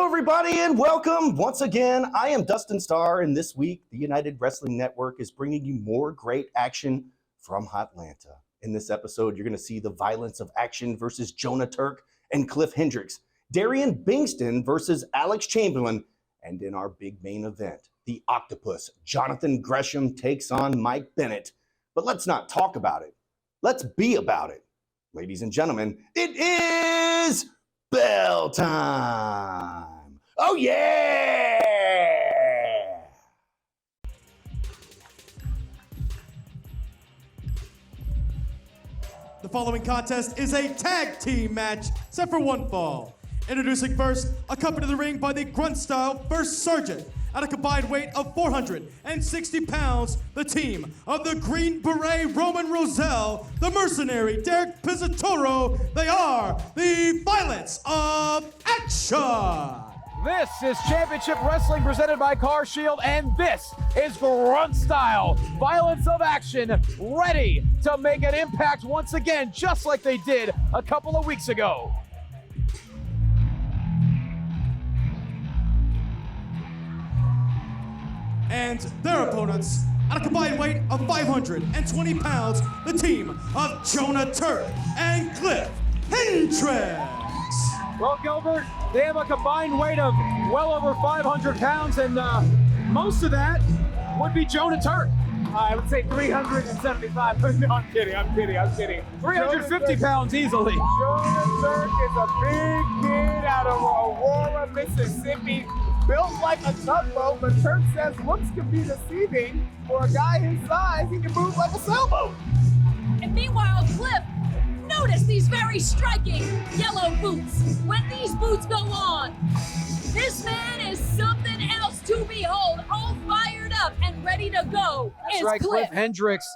everybody, and welcome once again. I am Dustin Starr, and this week, the United Wrestling Network is bringing you more great action from Hotlanta. In this episode, you're going to see the Violence of Action versus Jonah Turk and Cliff Hendricks, Darian Bankston versus Alex Chamberlain, and in our big main event, the Octopus, Jonathan Gresham takes on Mike Bennett. But let's not talk about it. Let's be about it. Ladies and gentlemen, it is bell time. Oh, yeah! The following contest is a tag team match set for one fall. Introducing first, accompanied to the ring by the grunt style First Sergeant. At a combined weight of 460 pounds, the team of the Green Beret Roman Roselle, the mercenary Derek Pizzatoro, they are the Violence of Action! This is Championship Wrestling presented by Car Shield, and this is Grunt Style Violence of Action, ready to make an impact once again, just like they did a couple of weeks ago. And their opponents, at a combined weight of 520 pounds, the team of Jonah Turk and Cliff Hendricks. Well, Gilbert, they have a combined weight of well over 500 pounds, and most of that would be Jonah Turk. I would say 375. No, I'm kidding. 350 pounds easily. Jonah Turk is a big kid out of Aurora, Mississippi, built like a tugboat, but Turk says looks can be deceiving. For a guy his size, he can move like a sailboat. And meanwhile, Cliff, notice these very striking yellow boots. When these boots go on, this man is something else to behold, all fired up and ready to go. That's right, Cliff Hendricks,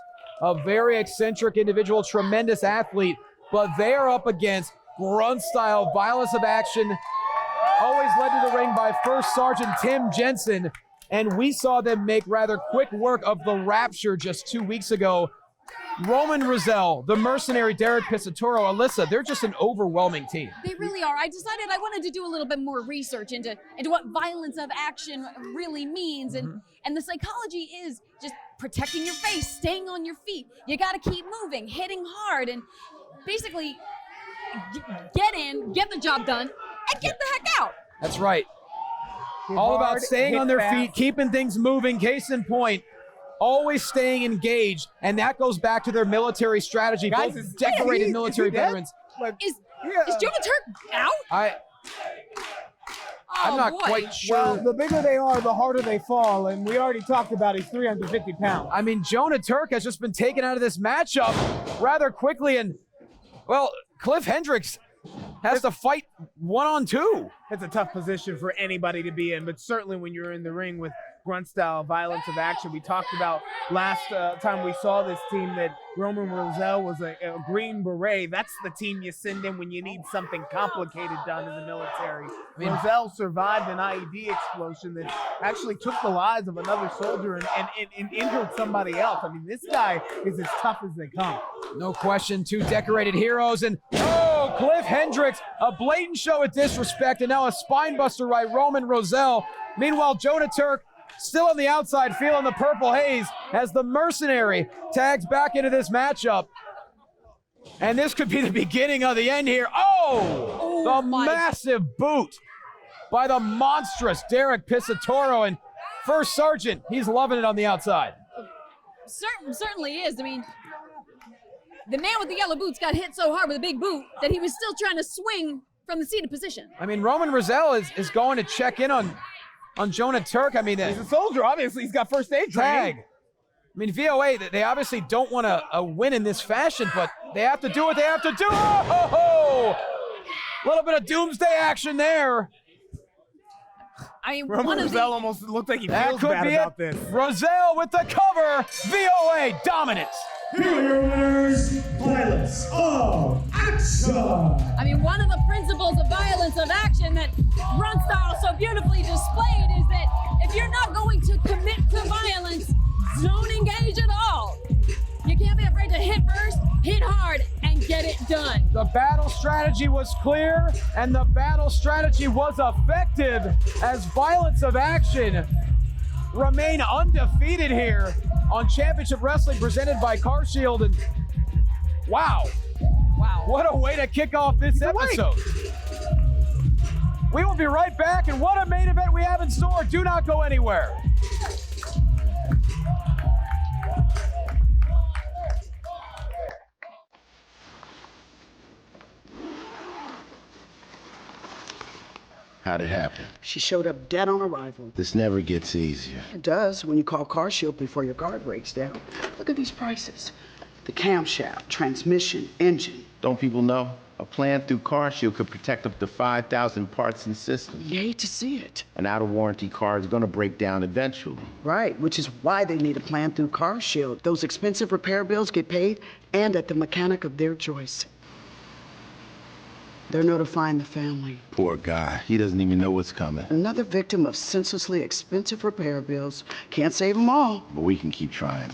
a very eccentric individual, tremendous athlete, but they are up against grunt style Violence of Action, always led to the ring by First Sergeant Tim Jensen, and we saw them make rather quick work of the Rapture just 2 weeks ago. Roman Roselle, the mercenary Derek Pizzatoro, Alyssa, they're just an overwhelming team. They really are. I decided I wanted to do a little bit more research into what violence of action really means, and the psychology is just protecting your face, staying on your feet. You got to keep moving, hitting hard, and basically get in, get the job done, and get the heck out. That's right. All about staying on their feet, keeping things moving. Case in point, always staying engaged, and that goes back to their military strategy. Guys, both decorated military veterans. Is Jonah Turk out? I'm not quite sure. Well, the bigger they are, the harder they fall, and we already talked about he's 350 pounds. I mean, Jonah Turk has just been taken out of this matchup rather quickly, and, well, Cliff Hendricks has to fight one-on-two. It's a tough position for anybody to be in, but certainly when you're in the ring with grunt style Violence of Action. We talked about last time we saw this team that Roman Roselle was a Green Beret. That's the team you send in when you need something complicated done in the military. Roselle survived an IED explosion that actually took the lives of another soldier and injured somebody else. I mean, this guy is as tough as they come. No question, two decorated heroes, and Cliff Hendricks, a blatant show of disrespect, and now a spine buster by Roman Roselle. Meanwhile, Jonah Turk still on the outside, feeling the purple haze as the mercenary tags back into this matchup. And this could be the beginning of the end here. The massive boot by the monstrous Derek Pizzatoro, and First Sergeant, he's loving it on the outside. Certainly is. I mean, the man with the yellow boots got hit so hard with a big boot that he was still trying to swing from the seated position. I mean, Roman Roselle is going to check in on Jonah Turk. I mean, he's a soldier. Obviously, he's got first aid training. I mean, VOA, they obviously don't want to win in this fashion, but they have to do what they have to do. A little bit of doomsday action there. I mean, Roman Roselle almost looked like he feels bad about this. Roselle with the cover. VOA dominance. Here are your winners, Violence of Action. I mean, one of the principles of Violence of Action that Grunt Style so beautifully displayed is that if you're not going to commit to violence, don't engage at all. You can't be afraid to hit first, hit hard, and get it done. The battle strategy was clear, and the battle strategy was effective as Violence of Action remain undefeated here on Championship Wrestling presented by CarShield. And wow, what a way to kick off this episode. We will be right back, and what a main event we have in store. Do not go anywhere. How'd it happen? She showed up dead on arrival. This never gets easier. It does when you call CarShield before your car breaks down. Look at these prices. The camshaft, transmission, engine. Don't people know? A plan through CarShield could protect up to 5,000 parts and systems. You hate to see it. An out-of-warranty car is gonna break down eventually. Right, which is why they need a plan through CarShield. Those expensive repair bills get paid and at the mechanic of their choice. They're notifying the family. Poor guy. He doesn't even know what's coming. Another victim of senselessly expensive repair bills. Can't save them all. But we can keep trying.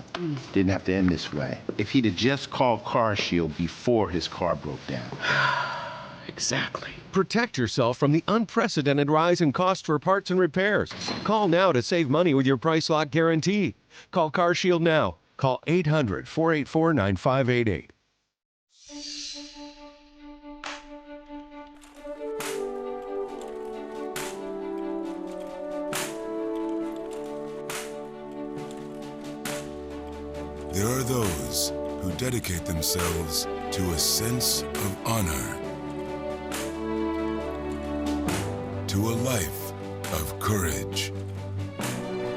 Didn't have to end this way. If he'd have just called CarShield before his car broke down. Exactly. Protect yourself from the unprecedented rise in cost for parts and repairs. Call now to save money with your price lock guarantee. Call CarShield now. Call 800-484-9588. There are those who dedicate themselves to a sense of honor, to a life of courage,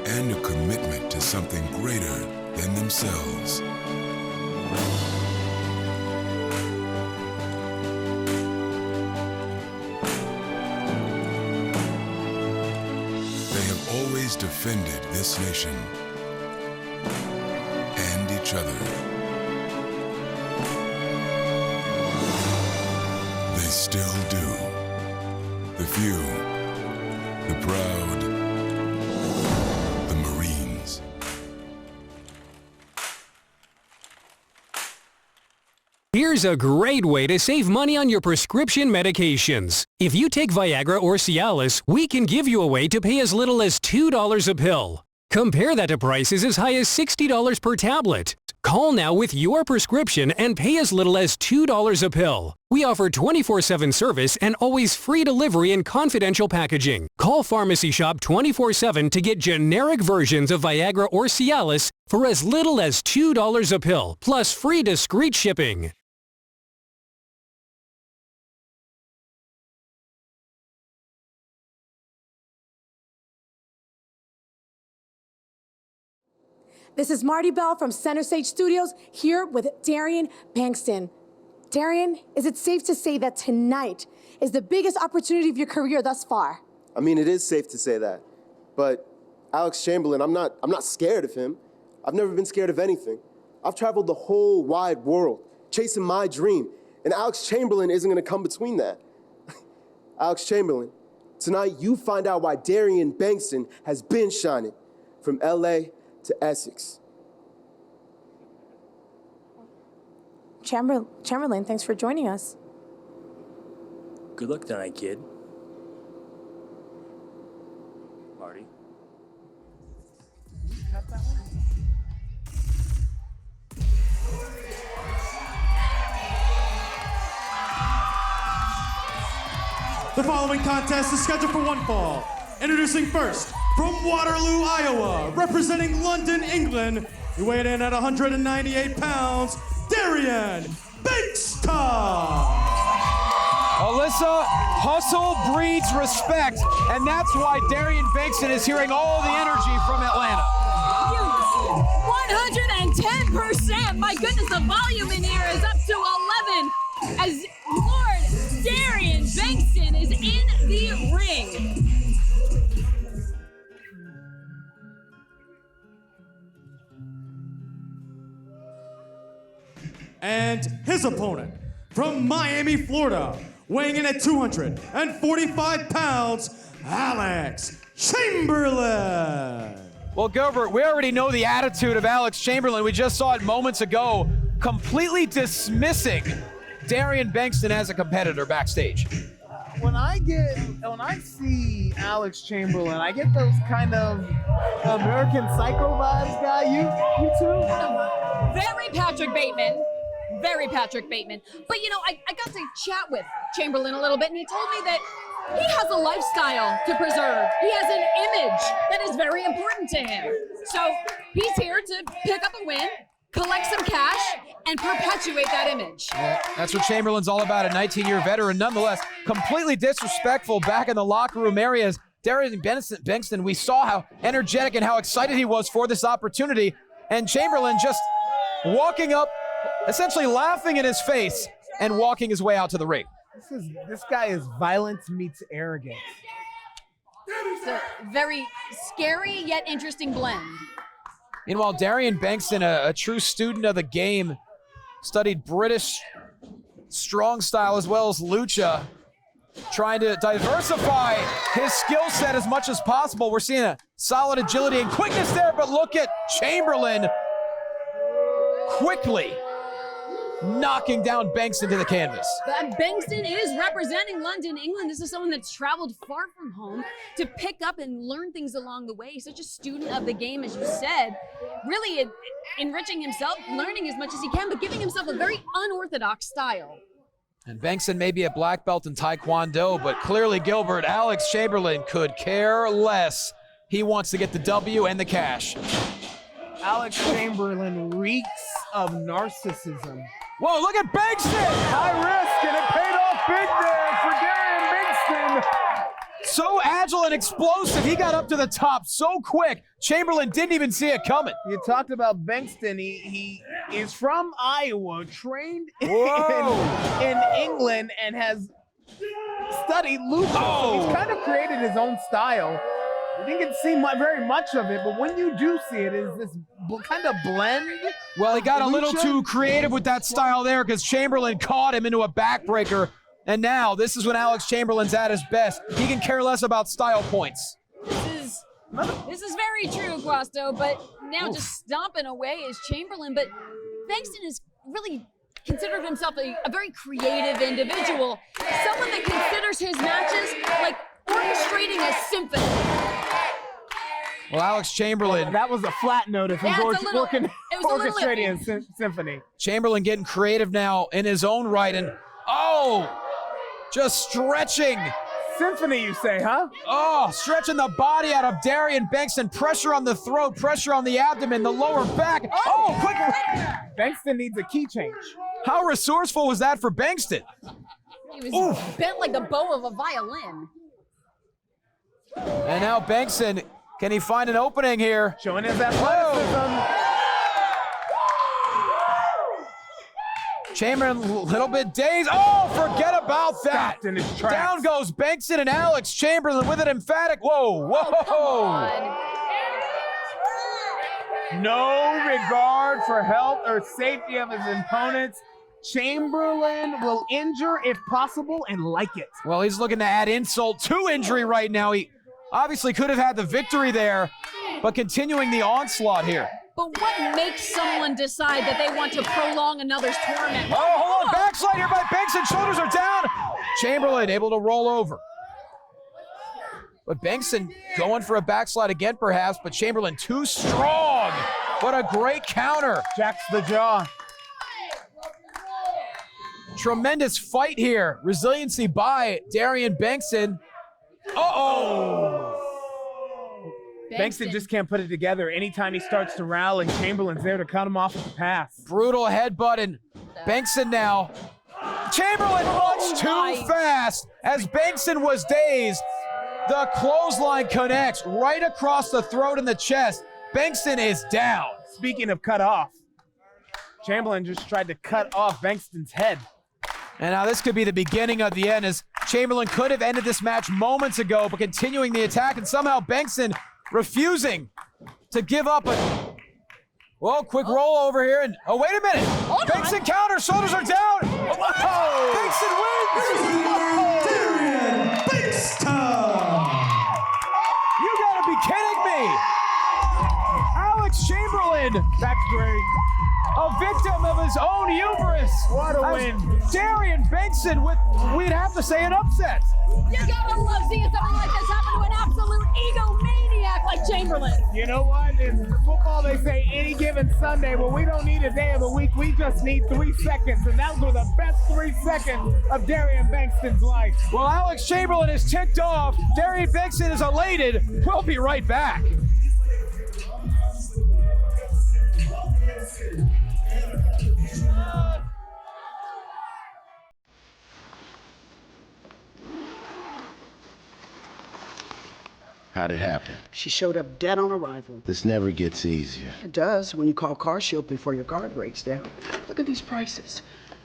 and a commitment to something greater than themselves. They have always defended this nation and each other. They still do. The few, the proud, the Marines. Here's a great way to save money on your prescription medications. If you take Viagra or Cialis, we can give you a way to pay as little as $2 a pill. Compare that to prices as high as $60 per tablet. Call now with your prescription and pay as little as $2 a pill. We offer 24/7 service and always free delivery and confidential packaging. Call Pharmacy Shop 24/7 to get generic versions of Viagra or Cialis for as little as $2 a pill, plus free discreet shipping. This is Marty Bell from Center Stage Studios here with Darian Bankston. Darian, is it safe to say that tonight is the biggest opportunity of your career thus far? I mean, it is safe to say that. But Alex Chamberlain, I'm not scared of him. I've never been scared of anything. I've traveled the whole wide world, chasing my dream. And Alex Chamberlain isn't gonna come between that. Alex Chamberlain, tonight you find out why Darian Bankston has been shining from LA to Essex. Chamberlain, thanks for joining us. Good luck tonight, kid. Marty. The following contest is scheduled for one fall. Introducing first, from Waterloo, Iowa, representing London, England, he weighed in at 198 pounds, Darian Bankston. Alyssa, hustle breeds respect, and that's why Darian Bankston is hearing all the energy from Atlanta. 110%. My goodness, the volume in here is up to 11 as Lord Darian Bankston is in the ring. And his opponent, from Miami, Florida, weighing in at 245 pounds, Alex Chamberlain. Well, Gilbert, we already know the attitude of Alex Chamberlain. We just saw it moments ago, completely dismissing Darian Bankston as a competitor backstage? When I see Alex Chamberlain, I get those kind of American Psycho vibes, guy. You too? Very Patrick Bateman. Very Patrick Bateman. But you know, I got to chat with Chamberlain a little bit, and he told me that he has a lifestyle to preserve. He has an image that is very important to him. So he's here to pick up a win, collect some cash, and perpetuate that image. Yeah, that's what Chamberlain's all about, a 19-year veteran. Nonetheless, completely disrespectful back in the locker room areas. Darian Bankston, we saw how energetic and how excited he was for this opportunity. And Chamberlain just walking up, essentially laughing in his face and walking his way out to the ring. This guy is violence meets arrogance. It's a very scary yet interesting blend. Meanwhile, Darian Bankston, a true student of the game, studied British strong style as well as lucha, trying to diversify his skill set as much as possible. We're seeing a solid agility and quickness there, but look at Chamberlain quickly knocking down Bankston to the canvas. Bankston is representing London, England. This is someone that's traveled far from home to pick up and learn things along the way. Such a student of the game, as you said, really enriching himself, learning as much as he can, but giving himself a very unorthodox style. And Bankston may be a black belt in Taekwondo, but clearly Gilbert, Alex Chamberlain could care less. He wants to get the W and the cash. Alex Chamberlain reeks of narcissism. Whoa, look at Bankston! High risk, and it paid off big there for Darian Bankston. So agile and explosive, he got up to the top so quick. Chamberlain didn't even see it coming. You talked about Bankston. He is from Iowa, trained in England, and has studied lucha. So he's kind of created his own style. You didn't see very much of it, but when you do see it, is this kind of blend? Well, he got a little too creative with that style there because Chamberlain caught him into a backbreaker. And now, this is when Alex Chamberlain's at his best. He can care less about style points. This is very true, Guasto, but now just stomping away is Chamberlain. But Bankston has really considered himself a very creative individual. Someone that considers his matches like orchestrating a symphony. Well, Alex Chamberlain. That was a flat note if he's orchestrating a symphony. Chamberlain getting creative now in his own right, and just stretching. Symphony, you say, huh? Oh, stretching the body out of Darian Bankston. Pressure on the throat, pressure on the abdomen, the lower back. Oh, quick. Bankston needs a key change. How resourceful was that for Bankston? He was bent like the bow of a violin. And now Bankston, can he find an opening here? Showing his athleticism. Chamberlain a little bit dazed. Oh, forget about that. Stopped in his tracks. Down goes Bankston and Alex Chamberlain with an emphatic. Whoa. No regard for health or safety of his opponents. Chamberlain will injure if possible and like it. Well, he's looking to add insult to injury right now. He obviously could have had the victory there, but continuing the onslaught here. But what makes someone decide that they want to prolong another's torment? Oh, hold on. Backslide here by Bankston. Shoulders are down. Chamberlain able to roll over. But Bankston going for a backslide again, perhaps, but Chamberlain too strong. What a great counter. Jacks the jaw. Tremendous fight here. Resiliency by Darian Bankston. Bankston just can't put it together. Anytime he starts to rally, Chamberlain's there to cut him off at the pass. Brutal headbutt, and Bankston now. Chamberlain much too fast as Bankston was dazed. The clothesline connects right across the throat and the chest. Bankston is down. Speaking of cut off, Chamberlain just tried to cut off Bankston's head. And now this could be the beginning of the end, as Chamberlain could have ended this match moments ago, but continuing the attack, and somehow Bankston refusing to give up. Quick roll over here, and wait a minute. Bankston counters, shoulders are down. Bankston wins. Darian Bankston. You gotta be kidding me. Alex Chamberlain, that's great. A victim of a his own hubris. What a win. Darian Bankston with, we'd have to say, an upset. You gotta love seeing something like this happen to an absolute egomaniac like Chamberlain. You know what? In football, they say any given Sunday. Well, we don't need a day of the week. We just need 3 seconds. And those were the best 3 seconds of Darian Bankston's life. Well, Alex Chamberlain is ticked off. Darian Bankston is elated. We'll be right back. How'd it happen? She showed up dead on arrival. This never gets easier. It does when you call CarShield before your car breaks down. Look at these prices.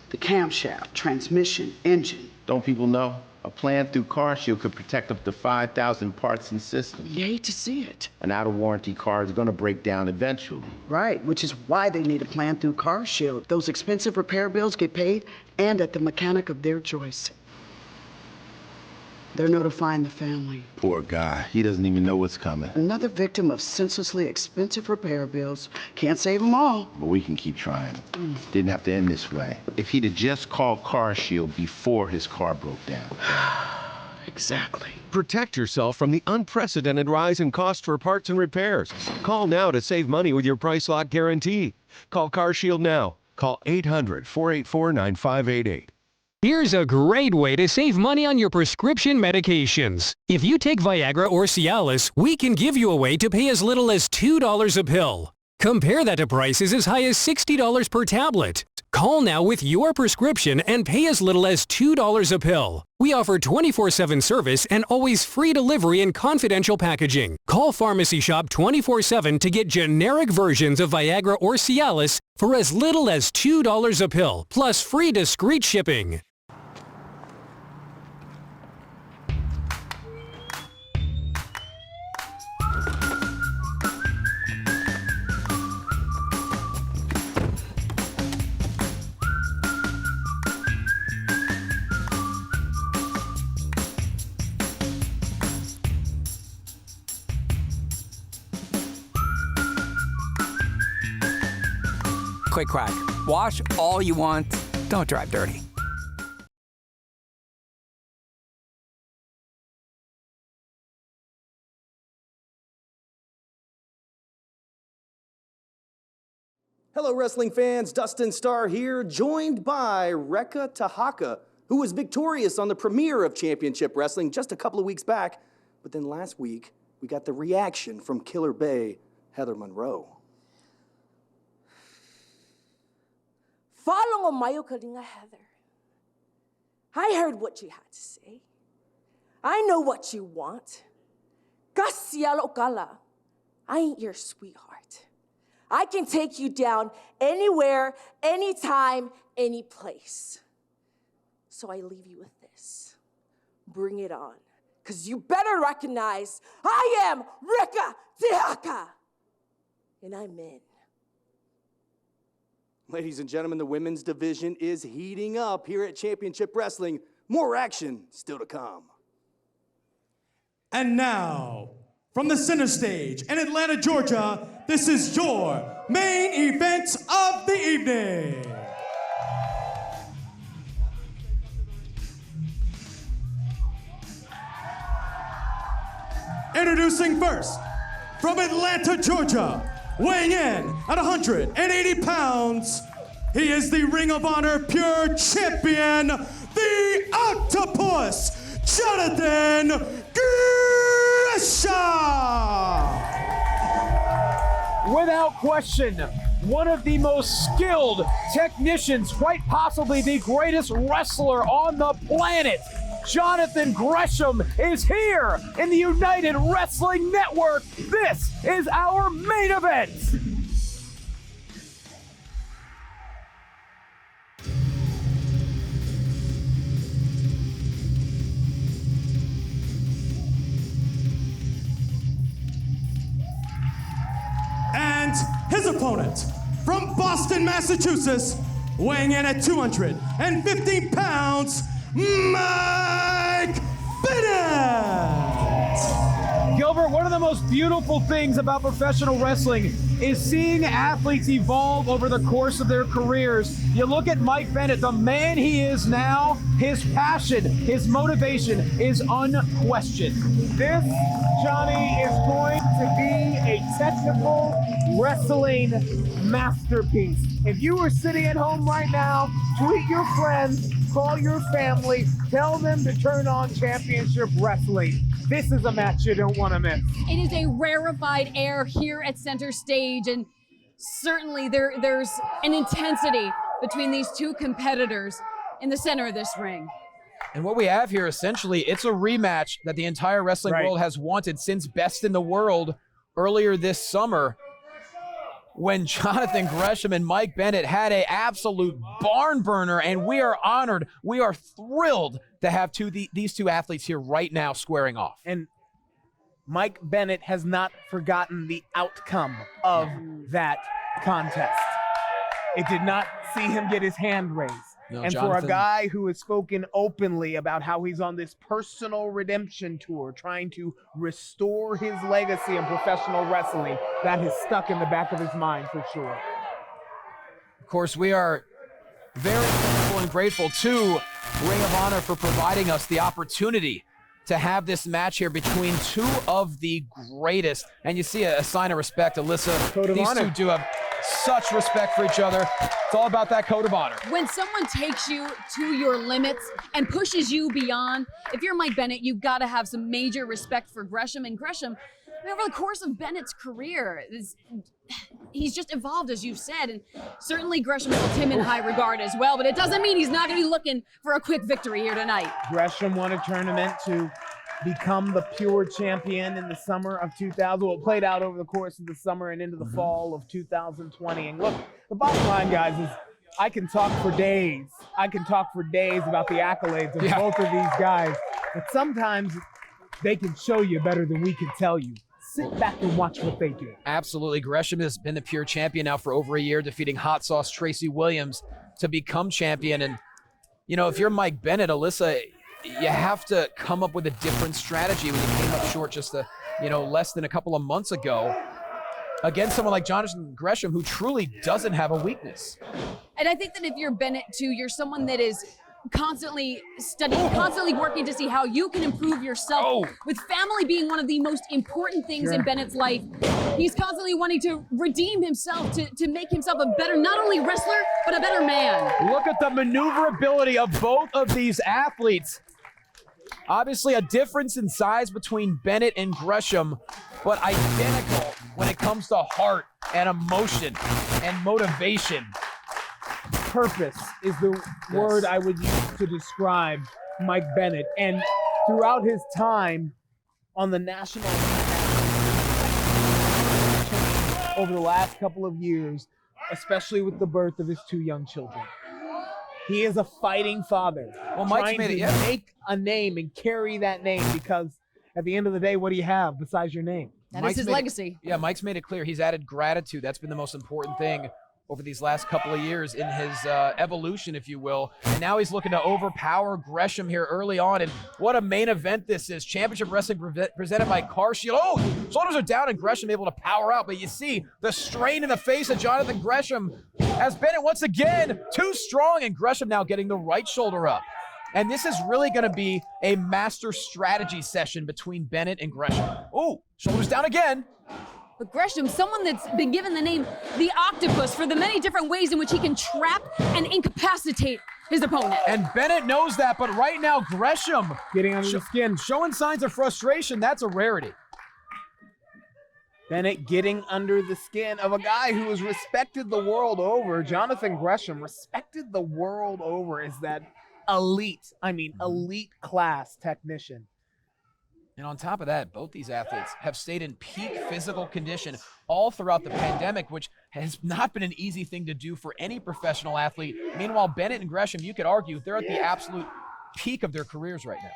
The camshaft, transmission, engine. Don't people know? A plan through CarShield could protect up to 5,000 parts and systems. You hate to see it. An out-of-warranty car is going to break down eventually. Right, which is why they need a plan through CarShield. Those expensive repair bills get paid and at the mechanic of their choice. They're notifying the family. Poor guy. He doesn't even know what's coming. Another victim of senselessly expensive repair bills. Can't save them all. But we can keep trying. Didn't have to end this way. If he'd have just called CarShield before his car broke down. Exactly. Protect yourself from the unprecedented rise in cost for parts and repairs. Call now to save money with your price lock guarantee. Call CarShield now. Call 800-484-9588. Here's a great way to save money on your prescription medications. If you take Viagra or Cialis, we can give you a way to pay as little as $2 a pill. Compare that to prices as high as $60 per tablet. Call now with your prescription and pay as little as $2 a pill. We offer 24/7 service and always free delivery and confidential packaging. Call Pharmacy Shop 24/7 to get generic versions of Viagra or Cialis for as little as $2 a pill, plus free discreet shipping. Quick crack. Wash all you want. Don't drive dirty. Hello, wrestling fans. Dustin Starr here, joined by Rekka Tahaka, who was victorious on the premiere of Championship Wrestling just a couple of weeks back. But then last week, we got the reaction from Killer Bae, Heather Monroe. Follow mayo kalinga Heather. I heard what you had to say. I know what you want. Kasialo kala. I ain't your sweetheart. I can take you down anywhere, anytime, any place. So I leave you with this. Bring it on. Because you better recognize I am Rekka Tahaka. And I'm in. Ladies and gentlemen, the women's division is heating up here at Championship Wrestling. More action still to come. And now, from the center stage in Atlanta, Georgia, this is your main event of the evening. Introducing first, from Atlanta, Georgia, weighing in at 180 pounds, he is the Ring of Honor Pure Champion, the Octopus, Jonathan Gresham! Without question, one of the most skilled technicians, quite possibly the greatest wrestler on the planet, Jonathan Gresham, is here in the United Wrestling Network. This is our main event. And his opponent, from Boston, Massachusetts, weighing in at 215 pounds, Mike Bennett! Gilbert, one of the most beautiful things about professional wrestling is seeing athletes evolve over the course of their careers. You look at Mike Bennett, the man he is now, his passion, his motivation is unquestioned. This, Johnny, is going to be a technical wrestling masterpiece. If you were sitting at home right now, tweet your friends, call your family, tell them to turn on Championship Wrestling. This is a match you don't want to miss. It is a rarefied air here at center stage, and certainly there's an intensity between these two competitors in the center of this ring. And what we have here, essentially, it's a rematch that the entire wrestling world has wanted since Best in the World earlier this summer, when Jonathan Gresham and Mike Bennett had an absolute barn burner, and we are honored, we are thrilled to have these two athletes here right now squaring off. And Mike Bennett has not forgotten the outcome of that contest. It did not see him get his hand raised. No, and Jonathan, for a guy who has spoken openly about how he's on this personal redemption tour, trying to restore his legacy in professional wrestling, that has stuck in the back of his mind for sure. Of course, we are very thankful and grateful to Ring of Honor for providing us the opportunity to have this match here between two of the greatest. And you see a sign of respect, Alyssa. These two do have such respect for each other. It's all about that code of honor. When someone takes you to your limits and pushes you beyond, if you're Mike Bennett, you've got to have some major respect for Gresham. And Gresham, over the course of Bennett's career, he's just evolved, as you've said, and certainly Gresham holds him in high regard as well, but it doesn't mean he's not going to be looking for a quick victory here tonight. Gresham won a tournament to become the pure champion in the summer of 2000. Well, it played out over the course of the summer and into the fall of 2020. And look, the bottom line, guys, is I can talk for days. I can talk for days about the accolades of both of these guys, but sometimes they can show you better than we can tell you. Sit back and watch what they do. Absolutely. Gresham has been the pure champion now for over a year, defeating Hot Sauce Tracy Williams to become champion. And, you know, if you're Mike Bennett, Alyssa, you have to come up with a different strategy when you came up short just less than a couple of months ago against someone like Jonathan Gresham, who truly doesn't have a weakness. And I think that if you're Bennett too, you're someone that is constantly studying, constantly working to see how you can improve yourself. With family being one of the most important things in Bennett's life, he's constantly wanting to redeem himself, to make himself a better, not only wrestler, but a better man. Look at the maneuverability of both of these athletes. Obviously a difference in size between Bennett and Gresham, but identical when it comes to heart and emotion and motivation. Purpose is the word I would use to describe Mike Bennett. And throughout his time on the national over the last couple of years, especially with the birth of his two young children, he is a fighting father. Well, Mike's made it, make a name and carry that name, because at the end of the day, what do you have besides your name? That is his legacy. Mike's made it clear. He's added gratitude. That's been the most important thing over these last couple of years in his evolution, if you will. And now he's looking to overpower Gresham here early on. And what a main event this is. Championship Wrestling presented by Car Shield. Shoulders are down and Gresham able to power out. But you see the strain in the face of Jonathan Gresham as Bennett once again too strong, and Gresham now getting the right shoulder up. And this is really going to be a master strategy session between Bennett and Gresham. Shoulders down again. But Gresham, someone that's been given the name the Octopus for the many different ways in which he can trap and incapacitate his opponent. And Bennett knows that, but right now Gresham getting under the skin, showing signs of frustration. That's a rarity. Bennett getting under the skin of a guy who has respected the world over. Jonathan Gresham, respected the world over, is that elite class technician. And on top of that, both these athletes have stayed in peak physical condition all throughout the pandemic, which has not been an easy thing to do for any professional athlete. Meanwhile, Bennett and Gresham, you could argue, they're at the absolute peak of their careers right now.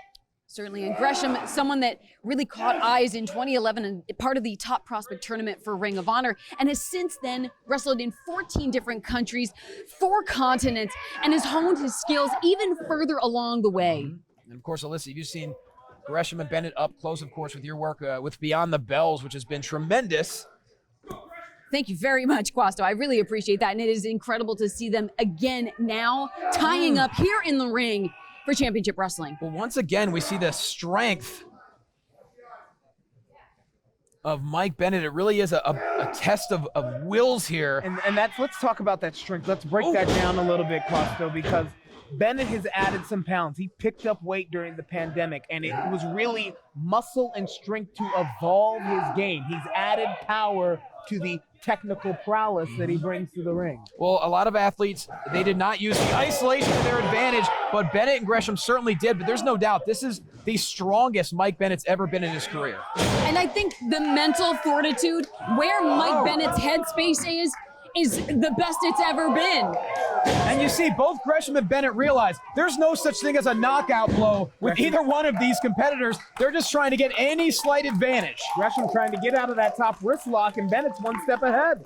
Certainly, and Gresham, someone that really caught eyes in 2011 and part of the top prospect tournament for Ring of Honor, and has since then wrestled in 14 different countries, 4 continents, and has honed his skills even further along the way. And of course, Alyssa, you've seen Gresham and Bennett up close, of course, with your work with Beyond the Bells, which has been tremendous. Thank you very much, Quasto. I really appreciate that. And it is incredible to see them again now tying up here in the ring for Championship Wrestling. Well, once again, we see the strength of Mike Bennett. It really is a test of wills here. And let's talk about that strength. Let's break that down a little bit, Quasto, because Bennett has added some pounds. He picked up weight during the pandemic, and it was really muscle and strength to evolve his game. He's added power to the technical prowess that he brings to the ring. Well, a lot of athletes, they did not use the isolation to their advantage, but Bennett and Gresham certainly did. But there's no doubt this is the strongest Mike Bennett's ever been in his career. And I think the mental fortitude, where Mike Bennett's headspace is the best it's ever been. And you see, both Gresham and Bennett realize there's no such thing as a knockout blow with either one of these competitors. They're just trying to get any slight advantage. Gresham trying to get out of that top wrist lock, and Bennett's one step ahead.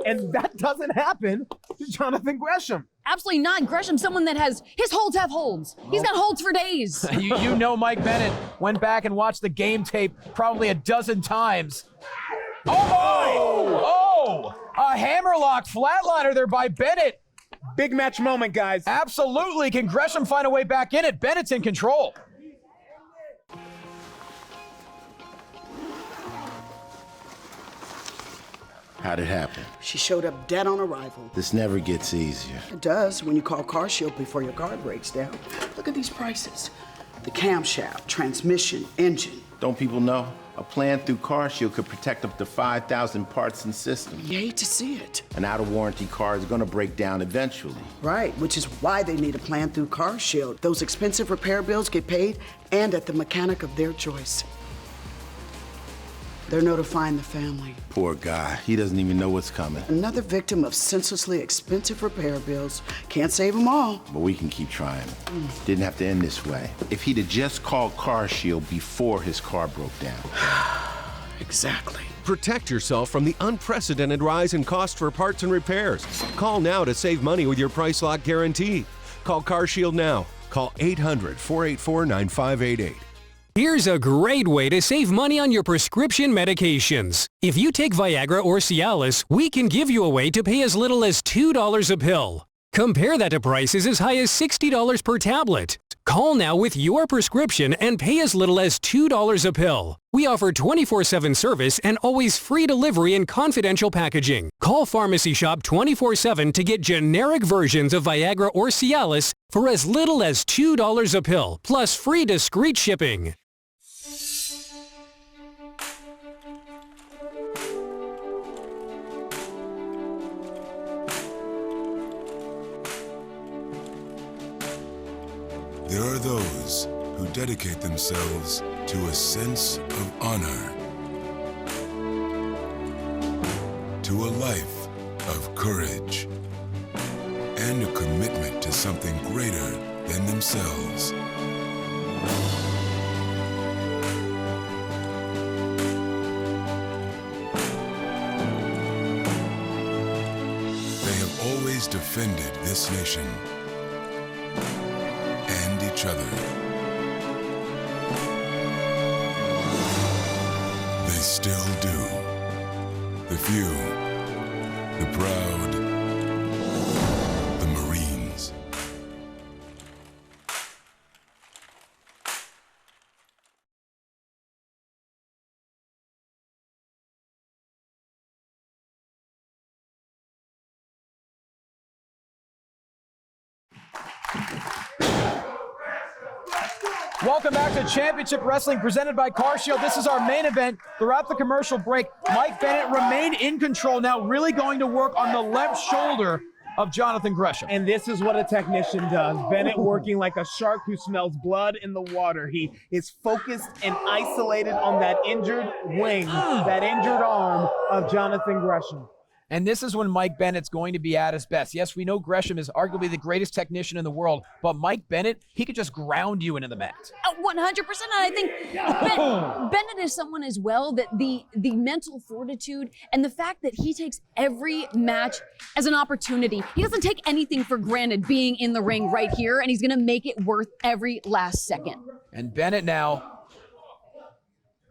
And that doesn't happen to Jonathan Gresham. Absolutely not. Gresham, someone that has, his holds have holds. He's got holds for days. you know Mike Bennett went back and watched the game tape probably a dozen times. Oh! A hammerlock flatliner there by Bennett. Big match moment, guys. Absolutely. Can Gresham find a way back in it? Bennett's in control. How'd it happen? She showed up dead on arrival. This never gets easier. It does when you call CarShield before your car breaks down. Look at these prices. The camshaft, transmission, engine. Don't people know? A plan through CarShield could protect up to 5,000 parts and systems. You hate to see it. An out-of-warranty car is going to break down eventually. Right, which is why they need a plan through CarShield. Those expensive repair bills get paid and at the mechanic of their choice. They're notifying the family. Poor guy. He doesn't even know what's coming. Another victim of senselessly expensive repair bills. Can't save them all. But we can keep trying. Didn't have to end this way. If he'd have just called CarShield before his car broke down. Exactly. Protect yourself from the unprecedented rise in cost for parts and repairs. Call now to save money with your price lock guarantee. Call CarShield now. Call 800-484-9588. Here's a great way to save money on your prescription medications. If you take Viagra or Cialis, we can give you a way to pay as little as $2 a pill. Compare that to prices as high as $60 per tablet. Call now with your prescription and pay as little as $2 a pill. We offer 24/7 service and always free delivery and confidential packaging. Call Pharmacy Shop 24/7 to get generic versions of Viagra or Cialis for as little as $2 a pill, plus free discreet shipping. There are those who dedicate themselves to a sense of honor, to a life of courage, and a commitment to something greater than themselves. They have always defended this nation and each other. They still do. The few, the proud, the Marines. Welcome back to Championship Wrestling presented by CarShield. This is our main event. Throughout the commercial break, Mike Bennett remained in control, now really going to work on the left shoulder of Jonathan Gresham. And this is what a technician does. Bennett working like a shark who smells blood in the water. He is focused and isolated on that injured wing, that injured arm of Jonathan Gresham. And this is when Mike Bennett's going to be at his best. Yes, we know Gresham is arguably the greatest technician in the world, but Mike Bennett, he could just ground you into the mat. 100%. And I think Bennett is someone as well that the mental fortitude and the fact that he takes every match as an opportunity. He doesn't take anything for granted being in the ring right here, and he's going to make it worth every last second. And Bennett now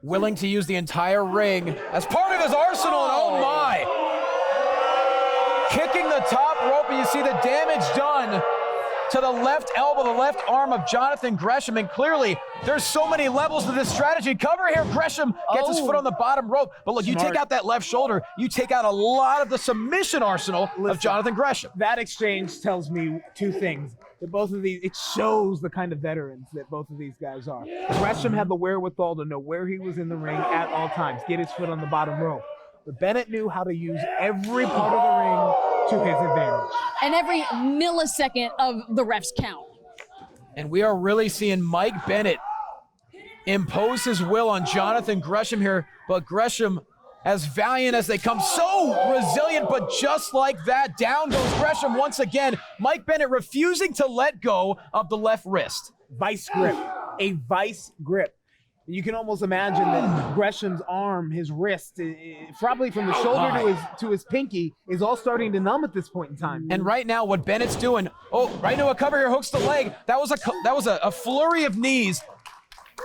willing to use the entire ring as part of his arsenal, and oh my! Kicking the top rope, and you see the damage done to the left elbow, the left arm of Jonathan Gresham, and clearly there's so many levels to this strategy. Cover here, Gresham gets his foot on the bottom rope, but look, you take out that left shoulder, you take out a lot of the submission arsenal of Jonathan Gresham. That exchange tells me two things. That both of these, it shows the kind of veterans that both of these guys are. Gresham had the wherewithal to know where he was in the ring at all times, get his foot on the bottom rope. But Bennett knew how to use every part of the ring to his advantage. And every millisecond of the ref's count. And we are really seeing Mike Bennett impose his will on Jonathan Gresham here, but Gresham, as valiant as they come, so resilient, but just like that, down goes Gresham once again. Mike Bennett refusing to let go of the left wrist. Vice grip, a vice grip. You can almost imagine that Gresham's arm, his wrist, probably from the shoulder to his pinky, is all starting to numb at this point in time. And right now, what Bennett's doing, right into a cover here, hooks the leg. That was a flurry of knees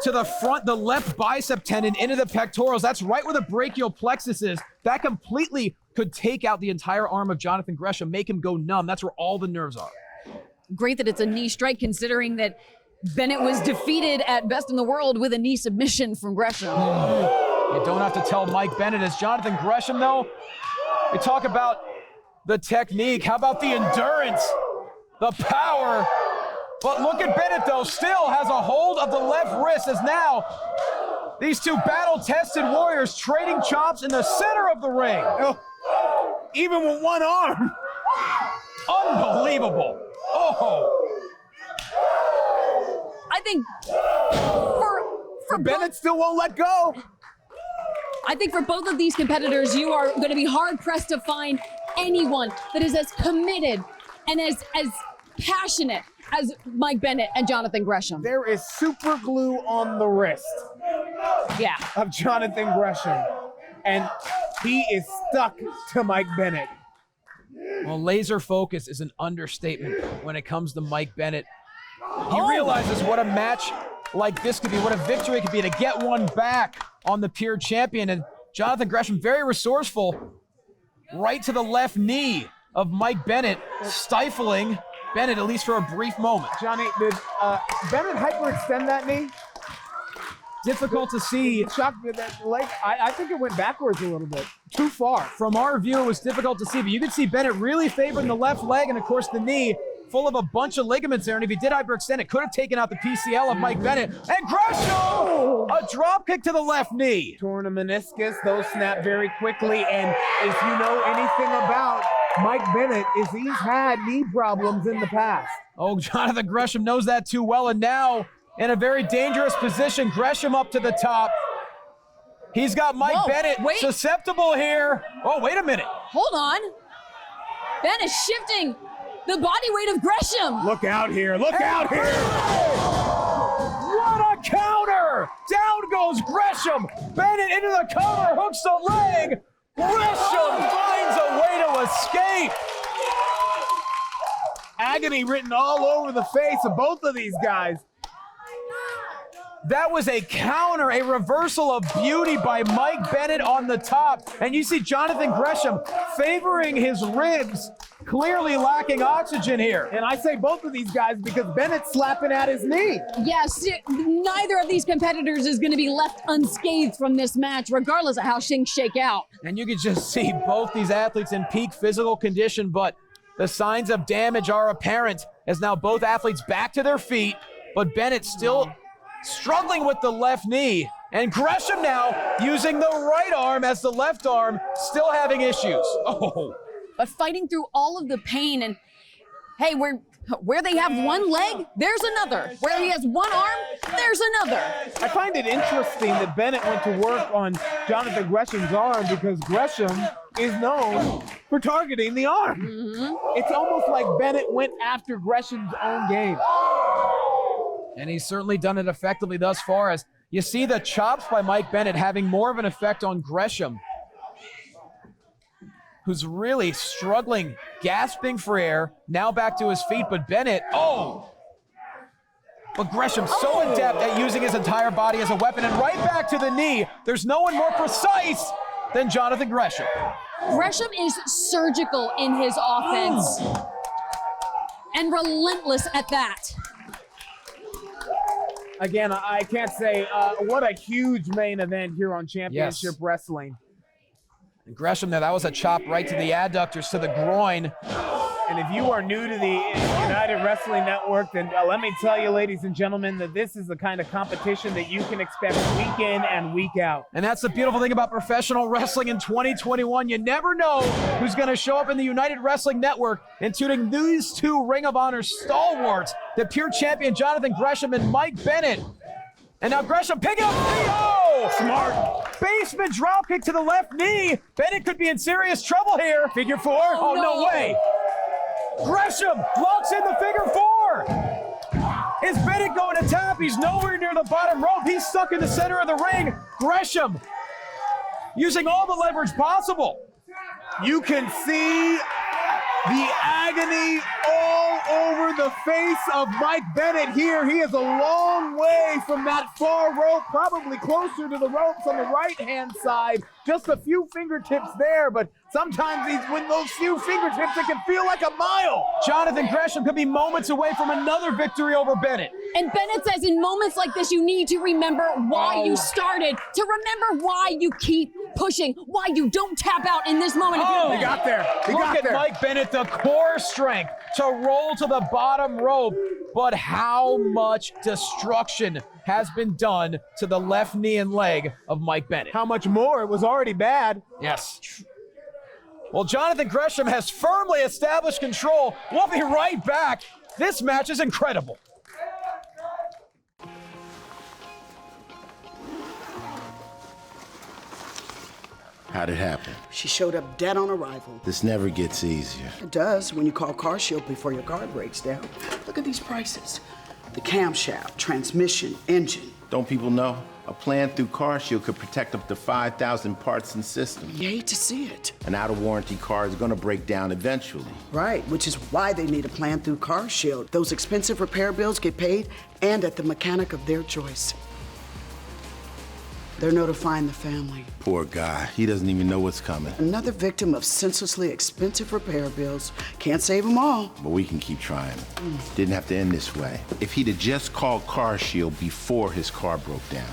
to the front, the left bicep tendon into the pectorals. That's right where the brachial plexus is. That completely could take out the entire arm of Jonathan Gresham, make him go numb. That's where all the nerves are. Great that it's a knee strike, considering that Bennett was defeated at Best in the World with a knee submission from Gresham. You don't have to tell Mike Bennett. As Jonathan Gresham, though, we talk about the technique. How about the endurance, the power? But look at Bennett, though, still has a hold of the left wrist, as now these two battle-tested warriors trading chops in the center of the ring. Even with one arm. Unbelievable. I think for Bennett still won't let go. I think for both of these competitors, you are going to be hard-pressed to find anyone that is as committed and as passionate as Mike Bennett and Jonathan Gresham. There is super glue on the wrist of Jonathan Gresham, and he is stuck to Mike Bennett. Well, laser focus is an understatement when it comes to Mike Bennett. He realizes what a match like this could be, what a victory it could be to get one back on the pure champion. And Jonathan Gresham, very resourceful, right to the left knee of Mike Bennett, stifling Bennett, at least for a brief moment. Johnny, did Bennett hyperextend that knee? Difficult to see. I think it went backwards a little bit. Too far. From our view, it was difficult to see, but you could see Bennett really favoring the left leg, and of course the knee full of a bunch of ligaments there, and if he did hyperextend, it could have taken out the PCL of Mike Bennett. And Gresham! A drop kick to the left knee. Torn a meniscus, those snap very quickly, and if you know anything about Mike Bennett, is he's had knee problems in the past. Oh, Jonathan Gresham knows that too well, and now in a very dangerous position, Gresham up to the top. He's got Mike Bennett susceptible here. Oh, wait a minute. Hold on. Bennett shifting the body weight of Gresham. Look out here. Look out here. What a counter. Down goes Gresham. Bennett into the cover, hooks the leg. Gresham finds a way to escape. Agony written all over the face of both of these guys. That was a counter, a reversal of beauty by Mike Bennett on the top. And you see Jonathan Gresham favoring his ribs, clearly lacking oxygen here. And I say both of these guys because Bennett's slapping at his knee. Yes, neither of these competitors is going to be left unscathed from this match, regardless of how things shake out. And you can just see both these athletes in peak physical condition, but the signs of damage are apparent as now both athletes back to their feet, but Bennett still struggling with the left knee, and Gresham now using the right arm as the left arm, still having issues. But fighting through all of the pain, and hey, where they have one leg, there's another. Where he has one arm, there's another. I find it interesting that Bennett went to work on Jonathan Gresham's arm because Gresham is known for targeting the arm. It's almost like Bennett went after Gresham's own game. And he's certainly done it effectively thus far, as you see the chops by Mike Bennett having more of an effect on Gresham, who's really struggling, gasping for air, now back to his feet, but Bennett, But Gresham's so adept at using his entire body as a weapon, and right back to the knee. There's no one more precise than Jonathan Gresham. Gresham is surgical in his offense and relentless at that. Again, I can't say what a huge main event here on Championship Wrestling. And Gresham there, that was a chop right to the adductors, to the groin. And if you are new to the United Wrestling Network, then let me tell you, ladies and gentlemen, that this is the kind of competition that you can expect week in and week out. And that's the beautiful thing about professional wrestling in 2021. You never know who's going to show up in the United Wrestling Network, including these two Ring of Honor stalwarts, the pure champion Jonathan Gresham and Mike Bennett. And now Gresham picking up 3-0. Smart. Basement dropkick to the left knee. Bennett could be in serious trouble here. Figure four. Oh, no way. Gresham locks in the figure four. Is Bennett going to tap? He's nowhere near the bottom rope. He's stuck in the center of the ring. Gresham using all the leverage possible. You can see the agony all over the face of Mike Bennett here. He is a long way from that far rope, probably closer to the ropes on the right-hand side. Just a few fingertips there, but sometimes with those few fingertips, it can feel like a mile. Jonathan Gresham could be moments away from another victory over Bennett. And Bennett says in moments like this, you need to remember why you started, to remember why you keep pushing, why you don't tap out in this moment. He got there. Look at Mike Bennett, the core strength to roll to the bottom rope. But how much destruction has been done to the left knee and leg of Mike Bennett? How much more? It was already bad. Yes. Well, Jonathan Gresham has firmly established control. We'll be right back. This match is incredible. How'd it happen? She showed up dead on arrival. This never gets easier. It does when you call CarShield before your car breaks down. Look at these prices. The camshaft, transmission, engine. Don't people know? A plan through CarShield could protect up to 5,000 parts and systems. You hate to see it. An out-of-warranty car is gonna break down eventually. Right, which is why they need a plan through CarShield. Those expensive repair bills get paid and at the mechanic of their choice. They're notifying the family. Poor guy. He doesn't even know what's coming. Another victim of senselessly expensive repair bills. Can't save them all. But we can keep trying. Didn't have to end this way. If he'd have just called CarShield before his car broke down.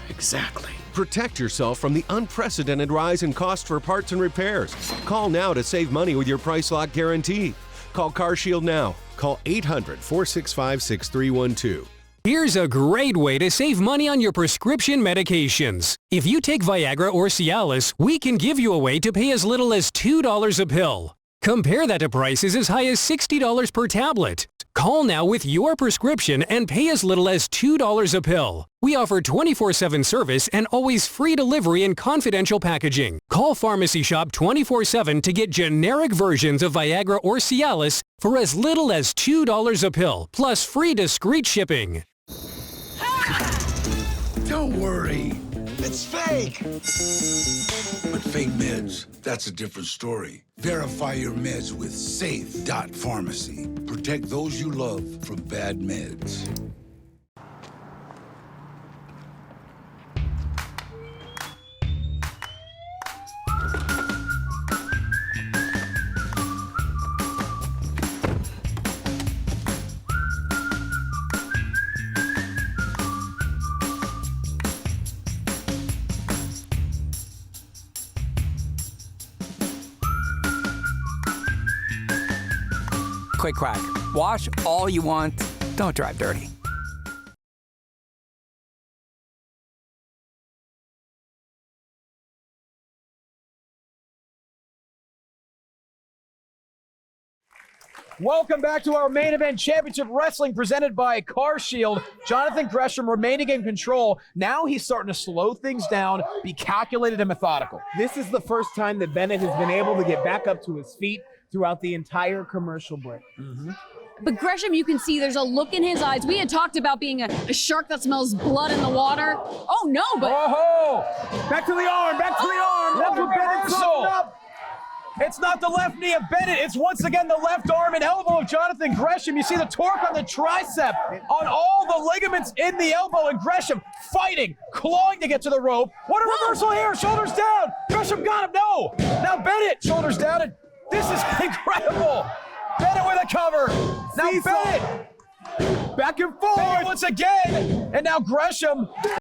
Exactly. Protect yourself from the unprecedented rise in cost for parts and repairs. Call now to save money with your price lock guarantee. Call CarShield now. Call 800-465-6312. Here's a great way to save money on your prescription medications. If you take Viagra or Cialis, we can give you a way to pay as little as $2 a pill. Compare that to prices as high as $60 per tablet. Call now with your prescription and pay as little as $2 a pill. We offer 24/7 service and always free delivery and confidential packaging. Call Pharmacy Shop 24/7 to get generic versions of Viagra or Cialis for as little as $2 a pill, plus free discreet shipping. Don't worry, it's fake. But fake meds, that's a different story. Verify your meds with Safe.Pharmacy. Protect those you love from bad meds. Quick crack. Wash all you want. Don't drive dirty. Welcome back to our main event, Championship Wrestling, presented by CarShield. Jonathan Gresham remaining in control. Now he's starting to slow things down, be calculated and methodical. This is the first time that Bennett has been able to get back up to his feet throughout the entire commercial break. But Gresham, you can see there's a look in his eyes. We had talked about being a shark that smells blood in the water. Oh no, but oh, back to the arm, back to the arm. That's what Bennett's up. It's not the left knee of Bennett. It's once again the left arm and elbow of Jonathan Gresham. You see the torque on the tricep, on all the ligaments in the elbow, and Gresham fighting, clawing to get to the rope. What a reversal here. Shoulders down. Gresham got him. No. Now Bennett, shoulders down. And this is incredible. Bennett with a cover. Now Bennett. Back and forth. Bennett once again. And now Gresham